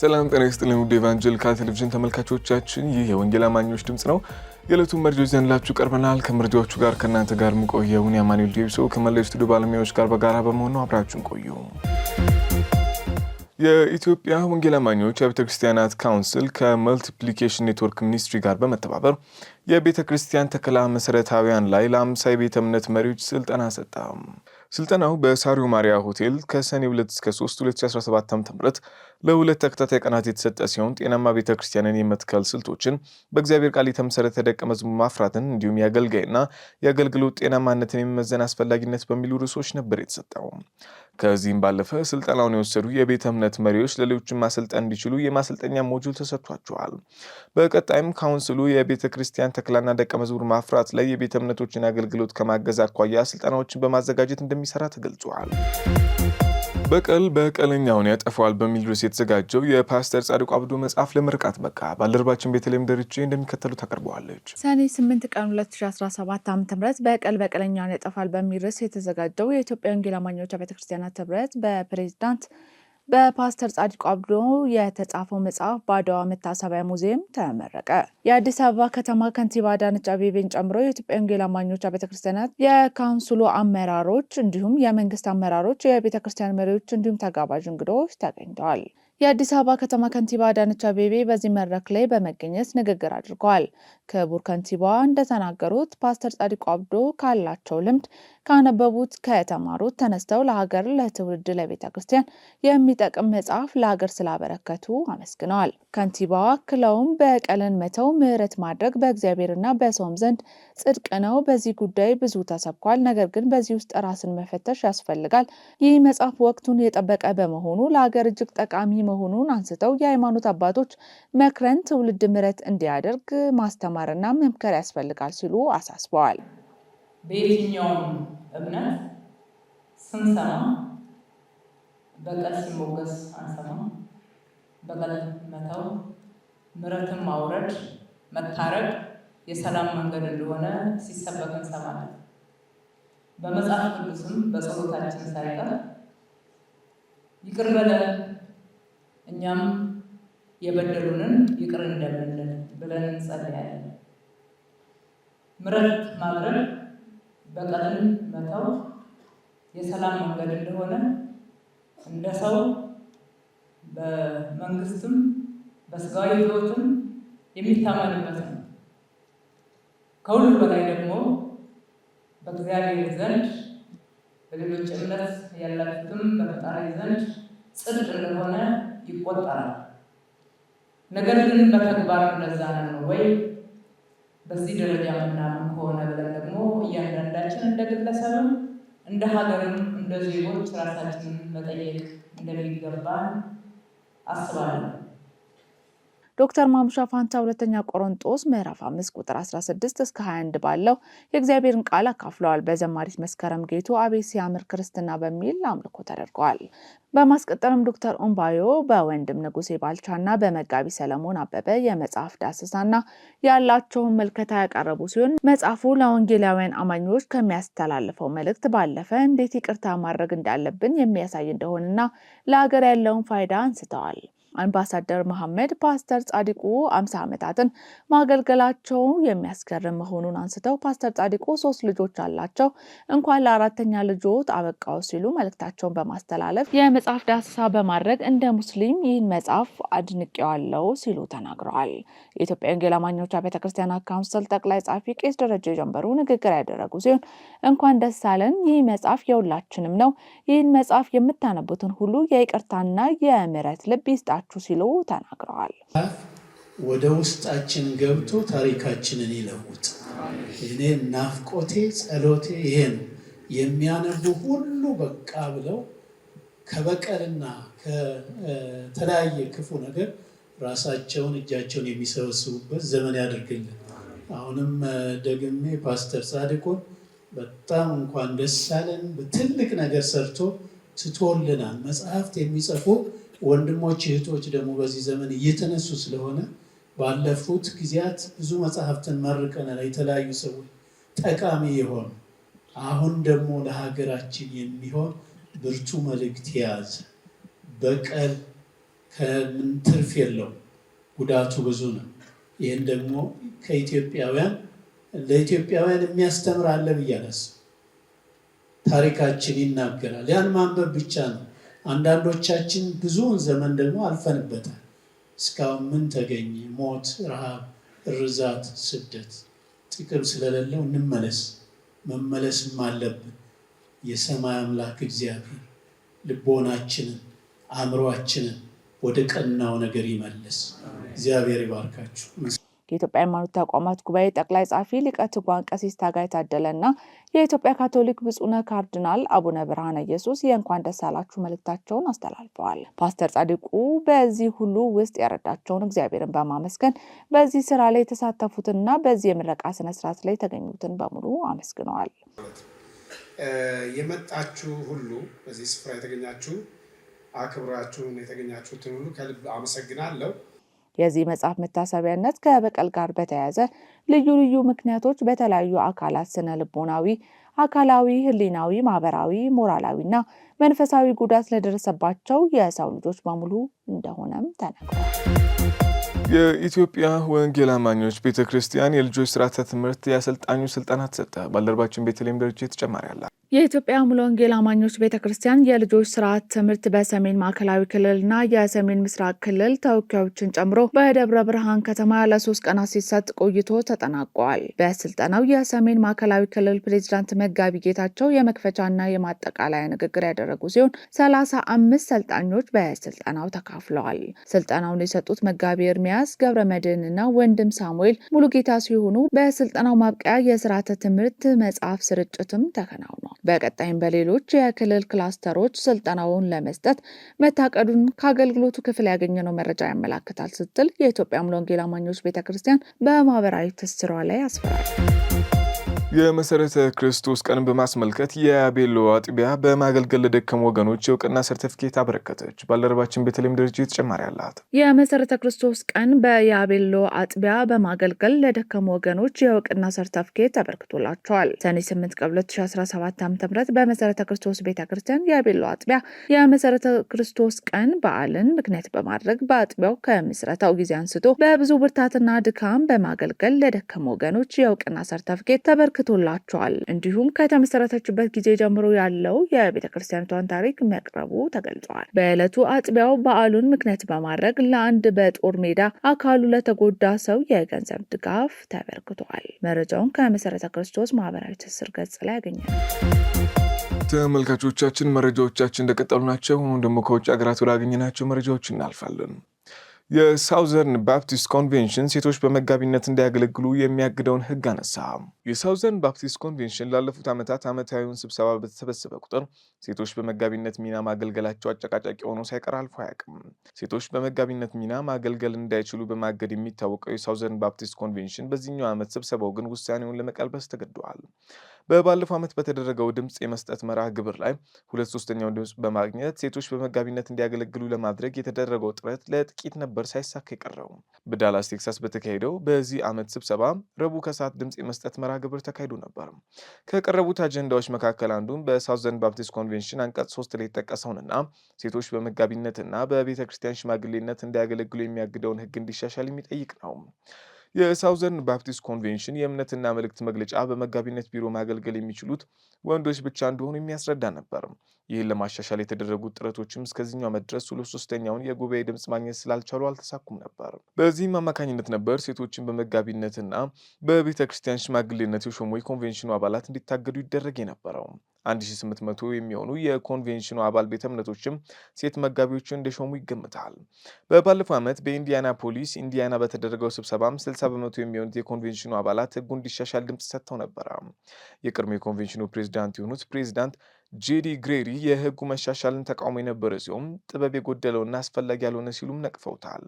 ሰላም ጤና ይስጥልኝ ውድ ኢቫንጀሊካል ቴሌቪዥን ተመልካቾቻችን፣ ይህ የወንጌል አማኞች ድምጽ ነው። የዕለቱን መረጃዎች ይዘንላችሁ ቀርበናል። ከመረጃዎቹ ጋር ከእናንተ ጋር የምቆየው የአማኑኤል ዴቪሶ ከመላው ስቱዲዮ ባለሙያዎች ጋር በጋራ በመሆን ነው። አብራችሁን ቆዩ። የኢትዮጵያ ወንጌል አማኞች የቤተ ክርስቲያናት ካውንስል ከመልቲፕሊኬሽን ኔትወርክ ሚኒስትሪ ጋር በመተባበር የቤተ ክርስቲያን ተከላ መሰረታዊያን ላይ ለ50 የቤተ እምነት መሪዎች ስልጠና ሰጠ። ስልጠናው በሳሪዮ ማሪያ ሆቴል ከሰኔ 2 እስከ 3 2017 ዓ.ም ለሁለት ተከታታይ ቀናት የተሰጠ ሲሆን ጤናማ ቤተ ክርስቲያንን የመትከል ስልቶችን፣ በእግዚአብሔር ቃል የተመሰረተ ደቀ መዝሙር ማፍራትን እንዲሁም የአገልጋይና የአገልግሎት ጤናማነትን የሚመዘን አስፈላጊነት በሚሉ ርዕሶች ነበር የተሰጠው። ከዚህም ባለፈ ስልጠናውን የወሰዱ የቤተ እምነት መሪዎች ለሌሎችን ማሰልጠን እንዲችሉ የማሰልጠኛ ሞጁል ተሰጥቷቸዋል። በቀጣይም ካውንስሉ የቤተ ክርስቲያን ተክላና ደቀ መዝሙር ማፍራት ላይ የቤተ እምነቶችን አገልግሎት ከማገዝ አኳያ ስልጠናዎችን በማዘጋጀት እንደሚሰራ ተገልጿል። በቀል በቀለኛውን ያጠፋዋል በሚል ርዕስ የተዘጋጀው የፓስተር ጻድቁ አብዶ መጽሐፍ ለምርቃት በቃ። ባልደረባችን ቤተልሔም ደረጀ እንደሚከተሉ ታቀርበዋለች። ሰኔ 8 ቀን 2017 ዓ.ም በቀል በቀለኛውን ያጠፋል በሚል ርዕስ የተዘጋጀው የኢትዮጵያ ወንጌል አማኞች ቤተክርስቲያናት ህብረት በፕሬዝዳንት በፓስተር ጻድቁ አብዶ የተጻፈው መጽሐፍ በአድዋ መታሰቢያ ሙዚየም ተመረቀ። የአዲስ አበባ ከተማ ከንቲባ አዳነች አቤቤን ጨምሮ የኢትዮጵያ ወንጌል አማኞች ቤተክርስቲያናት የካውንስሉ አመራሮች እንዲሁም የመንግስት አመራሮች፣ የቤተክርስቲያን መሪዎች እንዲሁም ተጋባዥ እንግዶች ተገኝተዋል። የአዲስ አበባ ከተማ ከንቲባ አዳነች አቤቤ በዚህ መድረክ ላይ በመገኘት ንግግር አድርገዋል። ክቡር ከንቲባዋ እንደተናገሩት ፓስተር ጻድቁ አብዶ ካላቸው ልምድ፣ ካነበቡት፣ ከተማሩት ተነስተው ለሀገር፣ ለትውልድ፣ ለቤተ ክርስቲያን የሚጠቅም መጽሐፍ ለሀገር ስላበረከቱ አመስግነዋል። ከንቲባዋ አክለውም በቀልን መተው፣ ምህረት ማድረግ በእግዚአብሔርና በሰውም ዘንድ ጽድቅ ነው። በዚህ ጉዳይ ብዙ ተሰብኳል። ነገር ግን በዚህ ውስጥ ራስን መፈተሽ ያስፈልጋል። ይህ መጽሐፍ ወቅቱን የጠበቀ በመሆኑ ለሀገር እጅግ ጠቃሚ መሆኑን አንስተው የሃይማኖት አባቶች መክረን ትውልድ ምህረት እንዲያደርግ ማስተማርና መምከር ያስፈልጋል ሲሉ አሳስበዋል። በየትኛውም እምነት ስንሰማ በቀል ሲሞገስ አንሰማ። በቀል መተው፣ ምህረትን ማውረድ፣ መታረቅ የሰላም መንገድ እንደሆነ ሲሰበክ እንሰማለን። በመጽሐፍ ቅዱስም በጸሎታችን ሳይቀር ይቅር በለን እኛም የበደሉንን ይቅር እንደምንል ብለን እንጸልያለን። ምህረት ማድረግ፣ በቀልን መተው የሰላም መንገድ እንደሆነ እንደ ሰው በመንግስትም በስጋዊ ሕይወትም የሚታመንበት ነው። ከሁሉ በላይ ደግሞ በእግዚአብሔር ዘንድ በሌሎች እምነት ያላችሁትም በፈጣሪ ዘንድ ጽድቅ እንደሆነ ይቆጠራል። ነገር ግን በተግባር እንደዛ ነው ወይ? በዚህ ደረጃ ምናምን ከሆነ ብለን ደግሞ እያንዳንዳችን እንደ ግለሰብም እንደ ሀገርም እንደ ዜጎች ራሳችንን መጠየቅ እንደሚገባ አስባለሁ። ዶክተር ማሙሻ ፋንታ ሁለተኛ ቆሮንጦስ ምዕራፍ 5 ቁጥር 16 እስከ 21 ባለው የእግዚአብሔርን ቃል አካፍለዋል። በዘማሪት መስከረም ጌቱ አቤት ሲያምር ክርስትና በሚል አምልኮ ተደርገዋል። በማስቀጠልም ዶክተር ኦምባዮ በወንድም ንጉሴ ባልቻና በመጋቢ ሰለሞን አበበ የመጽሐፍ ዳሰሳና ያላቸውን መልከታ ያቀረቡ ሲሆን መጽሐፉ ለወንጌላውያን አማኞች ከሚያስተላልፈው መልእክት ባለፈ እንዴት ይቅርታ ማድረግ እንዳለብን የሚያሳይ እንደሆነና ለሀገር ያለውን ፋይዳ አንስተዋል። አምባሳደር መሐመድ ፓስተር ጻድቁ 50 ዓመታትን ማገልገላቸው የሚያስገርም መሆኑን አንስተው ፓስተር ጻድቁ 3 ልጆች አላቸው፣ እንኳን ለአራተኛ ልጆት አበቃው ሲሉ መልእክታቸውን በማስተላለፍ የመጽሐፍ ዳሰሳ በማድረግ እንደ ሙስሊም ይህን መጽሐፍ አድንቄዋለሁ ሲሉ ተናግረዋል። የኢትዮጵያ ወንጌል አማኞች ቤተክርስቲያናት ካውንስል ጠቅላይ ጻፊ ቄስ ደረጀ ጀንበሩ ንግግር ያደረጉ ሲሆን እንኳን ደስ አለን፣ ይህ መጽሐፍ የሁላችንም ነው። ይህን መጽሐፍ የምታነቡትን ሁሉ የይቅርታና የምህረት ልብ ይስጣችሁ ሲሉ ተናግረዋል። ወደ ውስጣችን ገብቶ ታሪካችንን ይለውጥ። እኔ ናፍቆቴ ጸሎቴ ይሄ ነው። የሚያነቡ ሁሉ በቃ ብለው ከበቀልና ከተለያየ ክፉ ነገር ራሳቸውን እጃቸውን የሚሰበስቡበት ዘመን ያድርግልን። አሁንም ደግሜ ፓስተር ጻድቁን በጣም እንኳን ደስ አለን። በትልቅ ነገር ሰርቶ ትቶልናል። መጽሐፍት የሚጽፉ ወንድሞች እህቶች ደግሞ በዚህ ዘመን እየተነሱ ስለሆነ ባለፉት ጊዜያት ብዙ መጽሐፍትን መርቀናል። የተለያዩ ሰዎች ጠቃሚ የሆኑ አሁን ደግሞ ለሀገራችን የሚሆን ብርቱ መልእክት የያዘ በቀል ከምን ትርፍ የለው፣ ጉዳቱ ብዙ ነው። ይህን ደግሞ ከኢትዮጵያውያን ለኢትዮጵያውያን የሚያስተምር አለ ብዬ አላስብም። ታሪካችን ይናገራል። ያን ማንበብ ብቻ ነው። አንዳንዶቻችን ብዙውን ዘመን ደግሞ አልፈንበታል። እስካሁን ምን ተገኘ? ሞት፣ ረሃብ፣ እርዛት፣ ስደት። ጥቅም ስለሌለው እንመለስ። መመለስም አለብን። የሰማይ አምላክ እግዚአብሔር ልቦናችንን አእምሯችንን ወደ ቀናው ነገር ይመልስ። እግዚአብሔር ይባርካችሁ። የኢትዮጵያ ሃይማኖት ተቋማት ጉባኤ ጠቅላይ ጻፊ ሊቀ ትጉሃን ቀሲስ ታጋይ ታደለና የኢትዮጵያ ካቶሊክ ብፁዕ ካርዲናል አቡነ ብርሃነ ኢየሱስ የእንኳን ደስ አላችሁ መልእክታቸውን አስተላልፈዋል። ፓስተር ጻድቁ በዚህ ሁሉ ውስጥ የረዳቸውን እግዚአብሔርን በማመስገን በዚህ ስራ ላይ የተሳተፉትና በዚህ የምረቃ ስነ ስርዓት ላይ የተገኙትን በሙሉ አመስግነዋል። የመጣችሁ ሁሉ በዚህ ስፍራ የተገኛችሁ አክብራችሁን የተገኛችሁትን ሁሉ ከልብ አመሰግናለሁ። የዚህ መጽሐፍ መታሰቢያነት ከበቀል ጋር በተያያዘ ልዩ ልዩ ምክንያቶች በተለያዩ አካላት ስነ ልቦናዊ፣ አካላዊ፣ ህሊናዊ፣ ማህበራዊ፣ ሞራላዊና መንፈሳዊ ጉዳት ለደረሰባቸው የሰው ልጆች በሙሉ እንደሆነም ተነግሯል። የኢትዮጵያ ወንጌል አማኞች ቤተክርስቲያን የልጆች ስርዓተ ትምህርት የአሰልጣኙ ስልጠና ተሰጠ። ባልደረባችን ቤተልሔም ደረጃ ተጨማሪ አላት። የኢትዮጵያ ሙሉ ወንጌል አማኞች ቤተክርስቲያን የልጆች ስርዓት ትምህርት በሰሜን ማዕከላዊ ክልልና የሰሜን ምስራቅ ክልል ተወካዮችን ጨምሮ በደብረ ብርሃን ከተማ ለ3 ቀናት ሲሰጥ ቆይቶ ተጠናቋል። በስልጠናው የሰሜን ማዕከላዊ ክልል ፕሬዚዳንት መጋቢ ጌታቸው የመክፈቻና የማጠቃለያ ንግግር ያደረጉ ሲሆን 35 ሰልጣኞች በስልጠናው ተካፍለዋል። ስልጠናውን የሰጡት መጋቢ ኤርሚያስ ገብረ መድህንና ወንድም ሳሙኤል ሙሉጌታ ሲሆኑ በስልጠናው ማብቂያ የስርዓተ ትምህርት መጽሐፍ ስርጭትም ተከናውኗል። በቀጣይም በሌሎች የክልል ክላስተሮች ስልጠናውን ለመስጠት መታቀዱን ከአገልግሎቱ ክፍል ያገኘነው መረጃ ያመላክታል ስትል የኢትዮጵያ ሙሉ ወንጌል አማኞች ቤተክርስቲያን በማህበራዊ ትስስሯ ላይ አስፍራል። የመሰረተ ክርስቶስ ቀንን በማስመልከት የያቤሎ አጥቢያ በማገልገል ለደከሙ ወገኖች የእውቅና ሰርቲፊኬት አበረከተች። ባልደረባችን ቤተልሔም ደረጃ ተጨማሪ አላት። የመሰረተ ክርስቶስ ቀን በያቤሎ አጥቢያ በማገልገል ለደከሙ ወገኖች የእውቅና ሰርቲፊኬት ተበርክቶላቸዋል። ሰኔ 8 ቀን 2017 ዓ.ም በመሰረተ ክርስቶስ ቤተክርስቲያን የያቤሎ አጥቢያ የመሰረተ ክርስቶስ ቀን በዓልን ምክንያት በማድረግ በአጥቢያው ከምስረታው ጊዜ አንስቶ በብዙ ብርታትና ድካም በማገልገል ለደከሙ ወገኖች የእውቅና ሰርቲፊኬት ተበርክቶላቸዋል። እንዲሁም ከተመሰረተችበት ጊዜ ጀምሮ ያለው የቤተክርስቲያኒቷን ታሪክ መቅረቡ ተገልጿል። በዕለቱ አጥቢያው በዓሉን ምክንያት በማድረግ ለአንድ በጦር ሜዳ አካሉ ለተጎዳ ሰው የገንዘብ ድጋፍ ተበርክቷል። መረጃውን ከመሰረተ ክርስቶስ ማህበራዊ ትስስር ገጽ ላይ ያገኛል። ተመልካቾቻችን መረጃዎቻችን እንደቀጠሉ ናቸው። አሁን ደግሞ ከውጭ ሀገራት ወዳገኘናቸው መረጃዎች እናልፋለን። የሳውዘርን ባፕቲስት ኮንቬንሽን ሴቶች በመጋቢነት እንዲያገለግሉ የሚያግደውን ሕግ አነሳ። የሳውዘርን ባፕቲስት ኮንቬንሽን ላለፉት ዓመታት ዓመታዊውን ስብሰባ በተሰበሰበ ቁጥር ሴቶች በመጋቢነት ሚና ማገልገላቸው አጨቃጫቂ ሆኖ ሳይቀር አልፎ አያውቅም። ሴቶች በመጋቢነት ሚና ማገልገል እንዳይችሉ በማገድ የሚታወቀው የሳውዘርን ባፕቲስት ኮንቬንሽን በዚህኛው ዓመት ስብሰባው ግን ውሳኔውን ለመቀልበስ ተገደዋል። በባለፈው ዓመት በተደረገው ድምፅ የመስጠት መርሃ ግብር ላይ 2/3 ድምፅ በማግኘት ሴቶች በመጋቢነት እንዲያገለግሉ ለማድረግ የተደረገው ጥረት ለጥቂት ነበር ሳይሳካ የቀረው። በዳላስ ቴክሳስ በተካሄደው በዚህ ዓመት ስብሰባ ረቡዕ ከሰዓት ድምፅ የመስጠት መርሃ ግብር ተካሂዶ ነበር። ከቀረቡት አጀንዳዎች መካከል አንዱም በሳውዘርን ባፕቲስት ኮንቬንሽን አንቀጽ 3 ላይ የተጠቀሰውንና ሴቶች በመጋቢነትና በቤተ ክርስቲያን ሽማግሌነት እንዲያገለግሉ የሚያግደውን ሕግ እንዲሻሻል የሚጠይቅ ነው። የሳውዘርን ባፕቲስት ኮንቬንሽን የእምነትና መልእክት መግለጫ በመጋቢነት ቢሮ ማገልገል የሚችሉት ወንዶች ብቻ እንደሆኑ የሚያስረዳ ነበር። ይህን ለማሻሻል የተደረጉት ጥረቶችም እስከዚህኛው ዓመት ድረስ 2/3 የጉባኤ ድምፅ ማግኘት ስላልቻሉ አልተሳኩም ነበር። በዚህም አማካኝነት ነበር ሴቶችን በመጋቢነትና በቤተ ክርስቲያን ሽማግሌነት የሾሙ የኮንቬንሽኑ አባላት እንዲታገዱ ይደረግ የነበረው። 1800 የሚሆኑ የኮንቬንሽኑ አባል ቤተ እምነቶችም ሴት መጋቢዎችን እንደሾሙ ይገምታል። በባለፈው ዓመት በኢንዲያናፖሊስ ኢንዲያና በተደረገው ስብሰባም 60% የሚሆኑት የኮንቬንሽኑ አባላት ሕጉ እንዲሻሻል ድምፅ ሰጥተው ነበረ። የቀድሞ የኮንቬንሽኑ ፕሬዚዳንት የሆኑት ፕሬዚዳንት ጄዲ ግሬሪ የሕጉ መሻሻልን ተቃውሞ የነበረ ሲሆን ጥበብ የጎደለውና አስፈላጊ ያልሆነ ሲሉም ነቅፈውታል።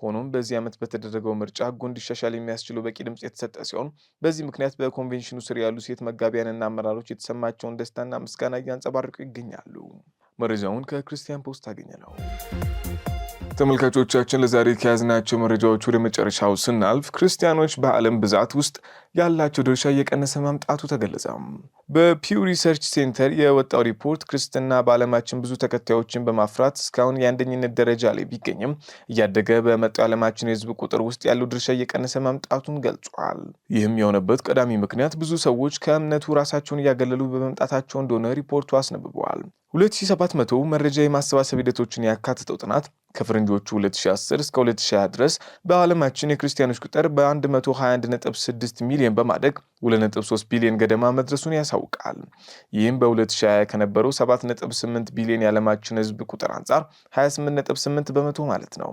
ሆኖም በዚህ ዓመት በተደረገው ምርጫ ሕጉ እንዲሻሻል የሚያስችለው በቂ ድምፅ የተሰጠ ሲሆን በዚህ ምክንያት በኮንቬንሽኑ ስር ያሉ ሴት መጋቢያንና አመራሮች የተሰማቸውን ደስታና ምስጋና እያንጸባረቁ ይገኛሉ። መረጃውን ከክርስቲያን ፖስት አገኘ ነው። ተመልካቾቻችን ለዛሬ ከያዝናቸው መረጃዎች ወደ መጨረሻው ስናልፍ ክርስቲያኖች በዓለም ብዛት ውስጥ ያላቸው ድርሻ እየቀነሰ መምጣቱ ተገለጸ። በፒው ሪሰርች ሴንተር የወጣው ሪፖርት ክርስትና በዓለማችን ብዙ ተከታዮችን በማፍራት እስካሁን የአንደኝነት ደረጃ ላይ ቢገኝም እያደገ በመጣው የዓለማችን የሕዝብ ቁጥር ውስጥ ያለው ድርሻ እየቀነሰ መምጣቱን ገልጿል። ይህም የሆነበት ቀዳሚ ምክንያት ብዙ ሰዎች ከእምነቱ ራሳቸውን እያገለሉ በመምጣታቸው እንደሆነ ሪፖርቱ አስነብበዋል። 2700 መረጃ የማሰባሰብ ሂደቶችን ያካተተው ጥናት ከፈረንጆቹ 2010 እስከ 2020 ድረስ በዓለማችን የክርስቲያኖች ቁጥር በ121.6 ሚሊዮን በማደግ 2.3 ቢሊዮን ገደማ መድረሱን ያሳውቃል። ይህም በ2020 ከነበረው 7.8 ቢሊዮን የዓለማችን ሕዝብ ቁጥር አንጻር 28.8 በመቶ ማለት ነው።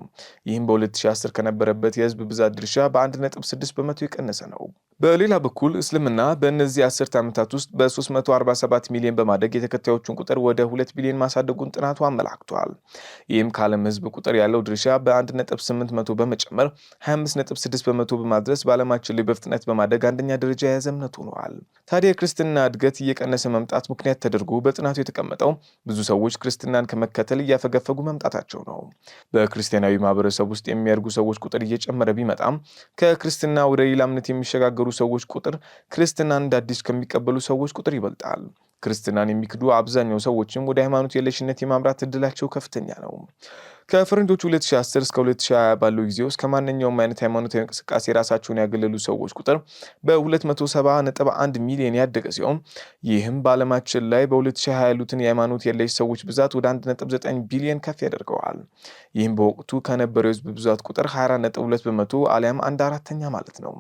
ይህም በ2010 ከነበረበት የሕዝብ ብዛት ድርሻ በ1.6 በመቶ የቀነሰ ነው። በሌላ በኩል እስልምና በእነዚህ 10 ዓመታት ውስጥ በ347 ሚሊዮን በማደግ የተከታዮቹን ቁጥር ወደ 2 ቢሊዮን ማሳደጉን ጥናቱ አመላክቷል። ይህም ከዓለም ሕዝብ ቁጥር ያለው ድርሻ በ1.8 በመቶ በመጨመር 25.6 በመቶ በማድረስ በዓለማችን ላይ በፍጥነት በማደግ አንደኛ ደረጃ የያዘ እምነት ሆኗል። ታዲያ የክርስትና እድገት እየቀነሰ መምጣት ምክንያት ተደርጎ በጥናቱ የተቀመጠው ብዙ ሰዎች ክርስትናን ከመከተል እያፈገፈጉ መምጣታቸው ነው። በክርስቲያናዊ ማህበረሰብ ውስጥ የሚያድጉ ሰዎች ቁጥር እየጨመረ ቢመጣም ከክርስትና ወደ ሌላ እምነት የሚሸጋገሩ ሰዎች ቁጥር ክርስትናን እንደ አዲስ ከሚቀበሉ ሰዎች ቁጥር ይበልጣል። ክርስትናን የሚክዱ አብዛኛው ሰዎችም ወደ ሃይማኖት የለሽነት የማምራት እድላቸው ከፍተኛ ነው። ከፈረንጆቹ 2010 እስከ 2020 ባለው ጊዜ ውስጥ ከማንኛውም አይነት ሃይማኖታዊ እንቅስቃሴ ራሳቸውን ያገለሉ ሰዎች ቁጥር በ270.1 ሚሊዮን ያደገ ሲሆን ይህም በዓለማችን ላይ በ2020 ያሉትን የሃይማኖት የለሽ ሰዎች ብዛት ወደ 1.9 ቢሊዮን ከፍ ያደርገዋል። ይህም በወቅቱ ከነበረው የህዝብ ብዛት ቁጥር 24.2 በመቶ አሊያም 1/4 ማለት ነው።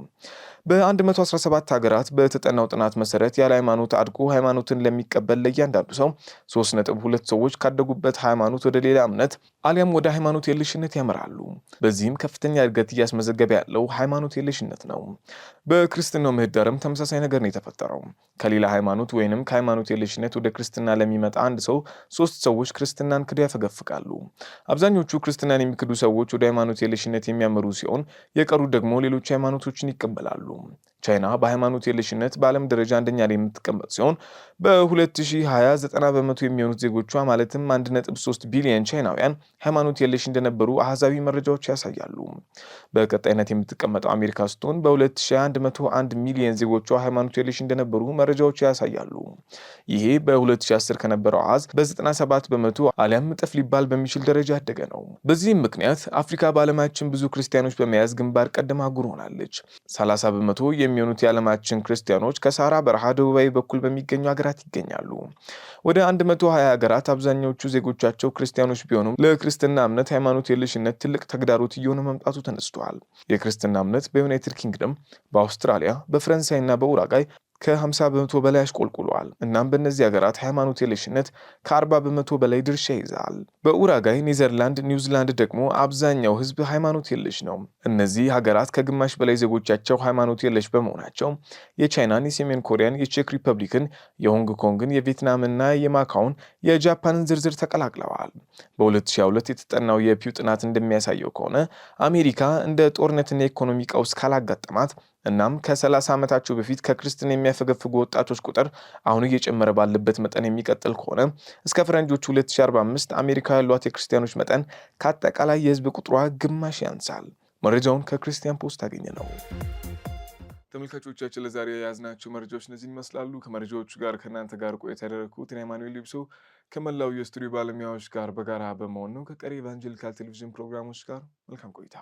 በ117 ሀገራት በተጠናው ጥናት መሰረት ያለ ሃይማኖት አድጎ ሃይማኖትን ለሚቀበል ለእያንዳንዱ ሰው 3.2 ሰዎች ካደጉበት ሃይማኖት ወደ ሌላ እምነት አሊያም ወደ ሃይማኖት የለሽነት ያመራሉ። በዚህም ከፍተኛ እድገት እያስመዘገበ ያለው ሃይማኖት የለሽነት ነው። በክርስትናው ምህዳርም ተመሳሳይ ነገር ነው የተፈጠረው። ከሌላ ሃይማኖት ወይንም ከሃይማኖት የለሽነት ወደ ክርስትና ለሚመጣ አንድ ሰው 3 ሰዎች ክርስትናን ክደው ያፈገፍጋሉ። አብዛኞቹ ክርስትናን የሚክዱ ሰዎች ወደ ሃይማኖት የለሽነት የሚያመሩ ሲሆን የቀሩት ደግሞ ሌሎች ሃይማኖቶችን ይቀበላሉ። ቻይና በሃይማኖት የለሽነት በዓለም ደረጃ አንደኛ ላይ የምትቀመጥ ሲሆን በ2020 90 በመቶ የሚሆኑት ዜጎቿ ማለትም 1.3 ቢሊዮን ቻይናውያን ሃይማኖት የለሽ እንደነበሩ አሃዛዊ መረጃዎች ያሳያሉ። በቀጣይነት የምትቀመጠው አሜሪካ ስትሆን በ2001 101 ሚሊዮን ዜጎቿ ሃይማኖት የለሽ እንደነበሩ መረጃዎች ያሳያሉ። ይሄ በ2010 ከነበረው አሃዝ በ97 በመቶ አሊያም እጥፍ ሊባል በሚችል ደረጃ ያደገ ነው። በዚህም ምክንያት አፍሪካ በዓለማችን ብዙ ክርስቲያኖች በመያዝ ግንባር ቀደም አህጉር ሆናለች። 30 በመቶ የሚሆኑት የዓለማችን ክርስቲያኖች ከሳራ በረሃ ደቡባዊ በኩል በሚገኙ ሀገራት ይገኛሉ። ወደ 120 ሀገራት አብዛኛዎቹ ዜጎቻቸው ክርስቲያኖች ቢሆኑም ለክርስትና እምነት ሃይማኖት የለሽነት ትልቅ ተግዳሮት እየሆነ መምጣቱ ተነስቷል። የክርስትና እምነት በዩናይትድ ኪንግደም፣ በአውስትራሊያ፣ በፈረንሳይና በኡራጋይ ከ50 በመቶ በላይ አሽቆልቁሏል። እናም በእነዚህ ሀገራት ሃይማኖት የለሽነት ከ40 በመቶ በላይ ድርሻ ይዛል። በኡራጋይ፣ ኔዘርላንድ፣ ኒውዚላንድ ደግሞ አብዛኛው ህዝብ ሃይማኖት የለሽ ነው። እነዚህ ሀገራት ከግማሽ በላይ ዜጎቻቸው ሃይማኖት የለሽ በመሆናቸው የቻይናን፣ የሰሜን ኮሪያን፣ የቼክ ሪፐብሊክን፣ የሆንግ ኮንግን፣ የቪየትናምና የማካውን የጃፓንን ዝርዝር ተቀላቅለዋል። በ2022 የተጠናው የፒው ጥናት እንደሚያሳየው ከሆነ አሜሪካ እንደ ጦርነትና የኢኮኖሚ ቀውስ ካላጋጠማት እናም ከ30 ዓመታቸው በፊት ከክርስትና የሚያፈገፍጉ ወጣቶች ቁጥር አሁን እየጨመረ ባለበት መጠን የሚቀጥል ከሆነ እስከ ፈረንጆቹ 2045 አሜሪካ ያሏት የክርስቲያኖች መጠን ከአጠቃላይ የህዝብ ቁጥሯ ግማሽ ያንሳል። መረጃውን ከክርስቲያን ፖስት አገኘ ነው። ተመልካቾቻችን ለዛሬ የያዝናቸው መረጃዎች እነዚህን ይመስላሉ። ከመረጃዎቹ ጋር ከእናንተ ጋር ቆይታ ያደረግኩት እኔ ማኑኤል ሊብሶ ከመላው የስቱዲዮ ባለሙያዎች ጋር በጋራ በመሆን ነው። ከቀሪ ኢቫንጀሊካል ቴሌቪዥን ፕሮግራሞች ጋር መልካም ቆይታ